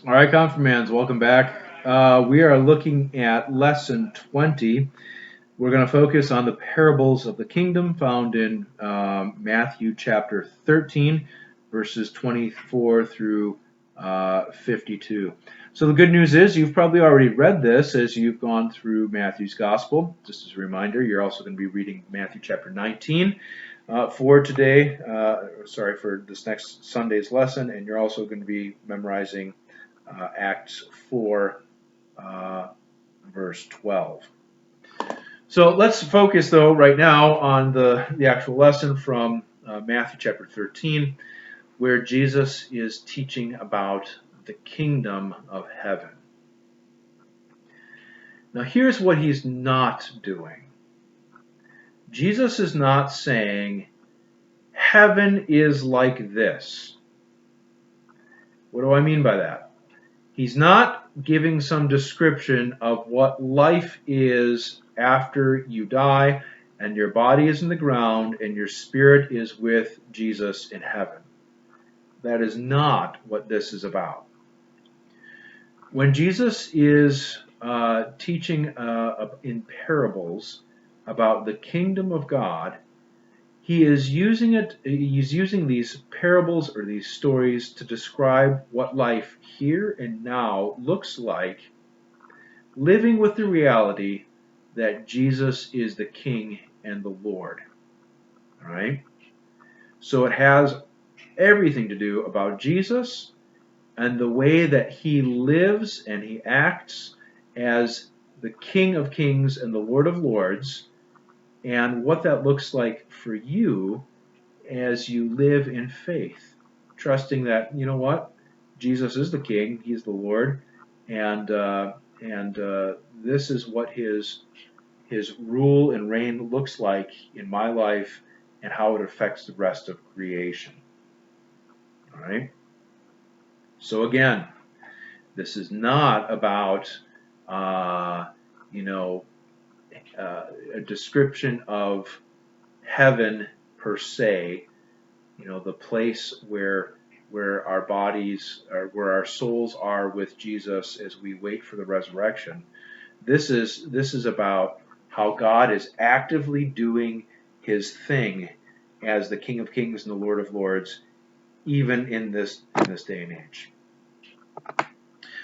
All right, Confirmands, welcome back. We are looking at lesson 20. We're going to focus on the parables of the kingdom found in Matthew chapter 13, verses 24 through 52. So the good news is you've probably already read this as you've gone through Matthew's gospel. Just as a reminder, you're also going to be reading Matthew chapter 19 for today, for this next Sunday's lesson, and you're also going to be memorizing Acts 4, verse 12. So let's focus, though, right now on the actual lesson from Matthew chapter 13, where Jesus is teaching about the kingdom of heaven. Now, here's what he's not doing. Jesus is not saying, heaven is like this. What do I mean by that? He's not giving some description of what life is after you die and your body is in the ground and your spirit is with Jesus in heaven. That is not what this is about. When Jesus is teaching in parables about the kingdom of God, he's using these parables or these stories to describe what life here and now looks like, living with the reality that Jesus is the King and the Lord. All right? So it has everything to do about Jesus and the way that he lives and he acts as the King of Kings and the Lord of Lords, and what that looks like for you as you live in faith, trusting that, you know what, Jesus is the King, he's the Lord, and this is what his rule and reign looks like in my life and how it affects the rest of creation. All right? So again, this is not about a description of heaven per se, the place where our bodies are, where our souls are with Jesus as we wait for the resurrection. This is about how God is actively doing his thing as the King of Kings and the Lord of Lords, even in this day and age.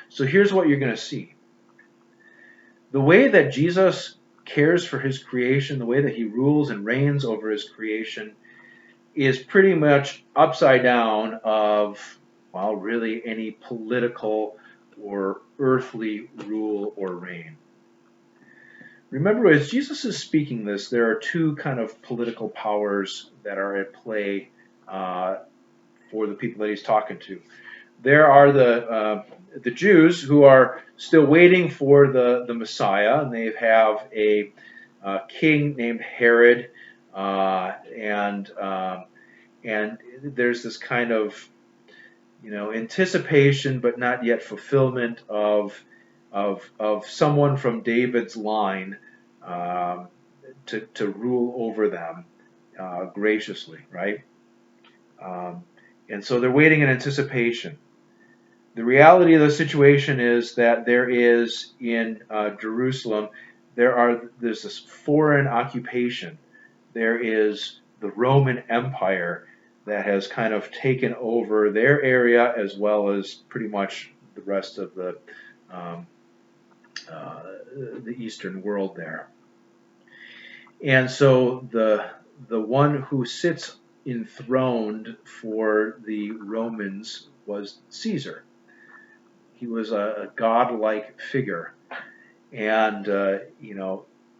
So here's what you're going to see. The way that Jesus cares for his creation, the way that he rules and reigns over his creation, is pretty much upside down of, well, really any political or earthly rule or reign. Remember, as Jesus is speaking this, there are two kind of political powers that are at play for the people that he's talking to. There are the Jews who are still waiting for the Messiah, and they have a king named Herod, and there's this kind of anticipation but not yet fulfillment of someone from David's line to rule over them graciously, right? And so they're waiting in anticipation. The reality of the situation is that there is in Jerusalem, there's this foreign occupation. There is the Roman Empire that has kind of taken over their area as well as pretty much the rest of the Eastern world there. And so the one who sits enthroned for the Romans was Caesar. He was a godlike figure, and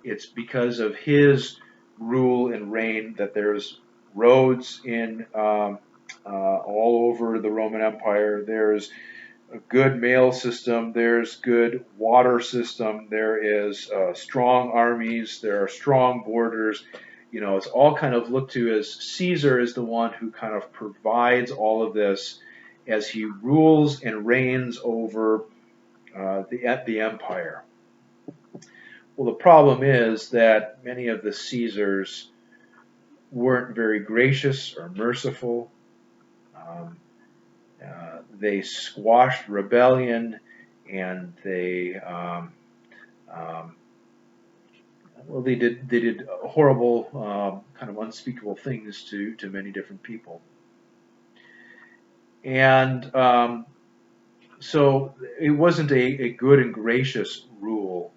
it's because of his rule and reign that there's roads in all over the Roman Empire. There's a good mail system. There's good water system. There is strong armies. There are strong borders. It's all kind of looked to as Caesar is the one who kind of provides all of this as he rules and reigns over the empire. Well, the problem is that many of the Caesars weren't very gracious or merciful. They squashed rebellion, and um, they did horrible, kind of unspeakable things to many different people. And so it wasn't a good and gracious rule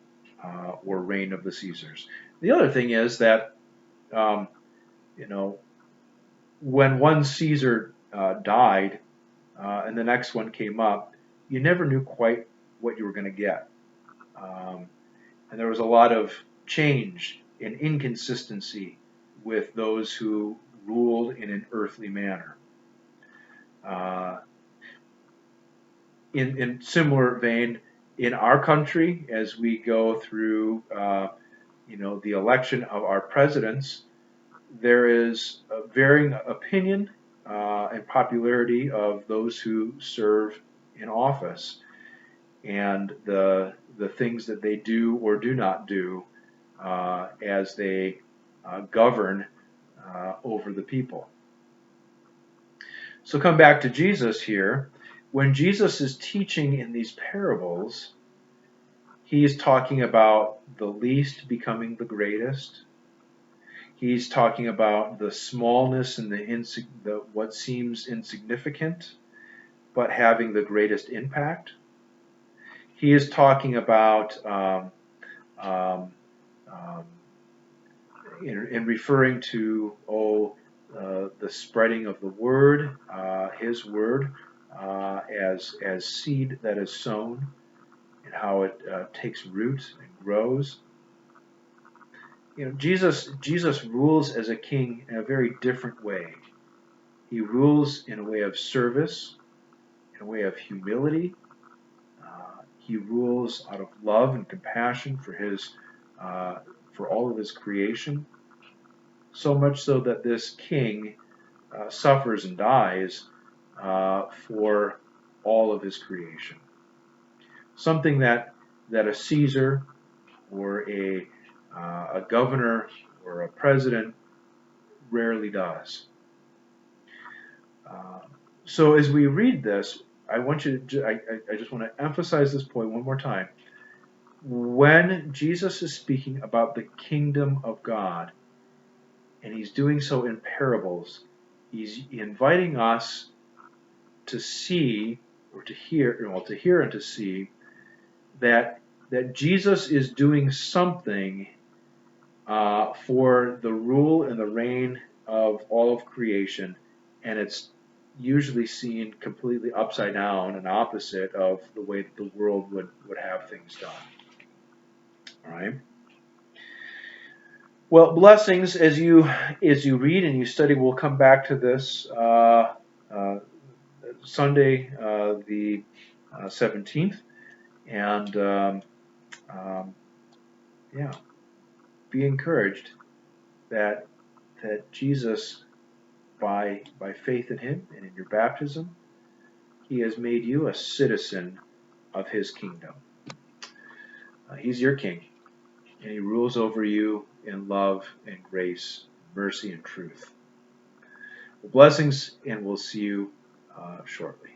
or reign of the Caesars. The other thing is that um, you know when one Caesar died and the next one came up, you never knew quite what you were going to get. Um, and there was a lot of change and inconsistency with those who ruled in an earthly manner. Uh, in similar vein, in our country, as we go through, the election of our presidents, there is a varying opinion and popularity of those who serve in office, and the things that they do or do not do as they govern over the people. So come back to Jesus here. When Jesus is teaching in these parables, he's talking about the least becoming the greatest. He's talking about the smallness and the what seems insignificant, but having the greatest impact. He is talking about um, um, in referring to the spreading of the word, his word, as seed that is sown, and how it takes root and grows. Jesus rules as a king in a very different way. He rules in a way of service, in a way of humility. He rules out of love and compassion uh, for all of his creation. So much so that this king suffers and dies for all of his creation. Something that a Caesar or a governor or a president rarely does. Uh, so as we read this, I just want to emphasize this point one more time. When Jesus is speaking about the kingdom of God, and he's doing so in parables, he's inviting us to see or to hear and to see that Jesus is doing something for the rule and the reign of all of creation, and it's usually seen completely upside down and opposite of the way that the world would have things done. All right. Well, blessings as you read and you study. We'll come back to this uh, Sunday, the 17th, and um, yeah, be encouraged that Jesus, by faith in Him and in your baptism, He has made you a citizen of His kingdom. He's your King, and He rules over you in love and grace, mercy and truth. Well, blessings, and we'll see you shortly.